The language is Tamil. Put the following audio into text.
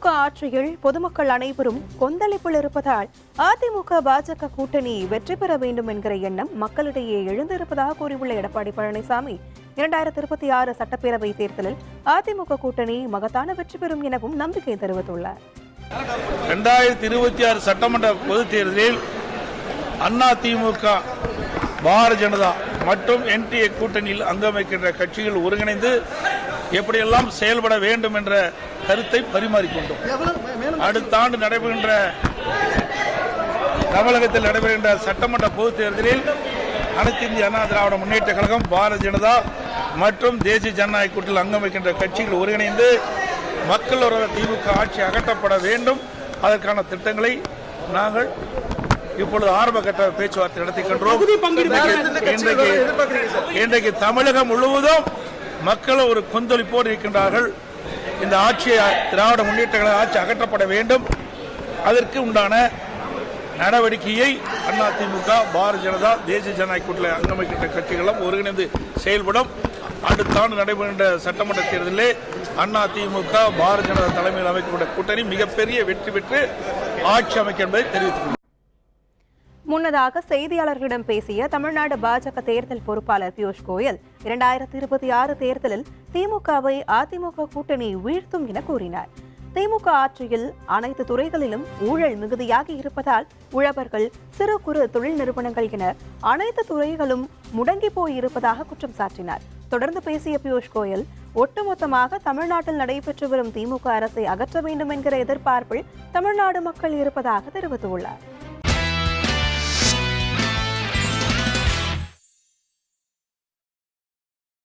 திமுக ஆட்சியில் பொதுமக்கள் அனைவரும் கொந்தளிப்பில் இருப்பதால் அதிமுக பாஜக கூட்டணி வெற்றி பெற வேண்டும் என்கிற எண்ணம் மக்களிடையே எழுந்திருப்பதாக கூறியுள்ள எடப்பாடி பழனிசாமி 2026 சட்டப்பேரவை தேர்தலில் அதிமுக கூட்டணி மகத்தான வெற்றி பெறும் எனவும் நம்பிக்கை தெரிவித்துள்ளார். 2026 சட்டமன்ற பொதுத் தேர்தலில் அதிமுக, பாரதிய ஜனதா மற்றும் என்டிஏ கூட்டணியில் அங்கமைக்கின்ற கட்சிகள் ஒருங்கிணைந்து எப்படியெல்லாம் செயல்பட வேண்டும் என்ற கருத்தை பரிமாறிக்கொண்டோம். அடுத்த ஆண்டு நடைபெறுகின்ற தமிழகத்தில் நடைபெறுகின்ற சட்டமன்ற பொதுத் தேர்தலில் அனைத்து இந்திய அண்ணா திராவிட முன்னேற்ற கழகம், பாரதிய ஜனதா மற்றும் தேசிய ஜனநாயக கூட்டணியில் அங்கமைக்கின்ற கட்சிகள் ஒருங்கிணைந்து மக்கள் விரோத திமுக ஆட்சி அகற்றப்பட வேண்டும். அதற்கான திட்டங்களை நாங்கள் இப்பொழுது ஆரம்ப கட்ட பேச்சுவார்த்தை நடத்திக்கின்றோம். இன்றைக்கு தமிழகம் முழுவதும் மக்கள் ஒரு கொந்தளிப்போடு இருக்கின்றார்கள். இந்த ஆட்சியை, திராவிட முன்னேற்ற கழக ஆட்சி அகற்றப்பட வேண்டும். அதற்கு உண்டான நடவடிக்கையை அதிமுக, பாரதிய ஜனதா, தேசிய ஜனநாயக கூட்டணியில் அங்கமைக்கின்ற கட்சிகளும் ஒருங்கிணைந்து செயல்படும். அடுத்த ஆண்டு நடைபெறுகின்ற சட்டமன்ற தேர்தலிலே அதிமுக, பாரதிய ஜனதா தலைமையில் அமைக்கப்பட்ட கூட்டணி மிகப்பெரிய வெற்றி பெற்று ஆட்சி அமைக்க என்பதை தெரிவித்துள்ளது. முன்னதாக செய்தியாளர்களிடம் பேசிய தமிழ்நாடு பாஜக தேர்தல் பொறுப்பாளர் பியூஷ் கோயல் 2026 தேர்தலில் திமுகவை அதிமுக கூட்டணி வீழ்த்தும் என கூறினார். திமுக ஆட்சியில் அனைத்து துறைகளிலும் ஊழல் மிகுதியாகி இருப்பதால் உழவர்கள், சிறு குறு தொழில் நிறுவனங்கள் என அனைத்து துறைகளும் முடங்கி போயிருப்பதாக குற்றம் சாட்டினார். தொடர்ந்து பேசிய பியூஷ் கோயல், ஒட்டுமொத்தமாக தமிழ்நாட்டில் நடைபெற்று வரும் திமுக அரசை அகற்ற வேண்டும் என்கிற எதிர்பார்ப்பில் தமிழ்நாடு மக்கள் இருப்பதாக தெரிவித்துள்ளார்.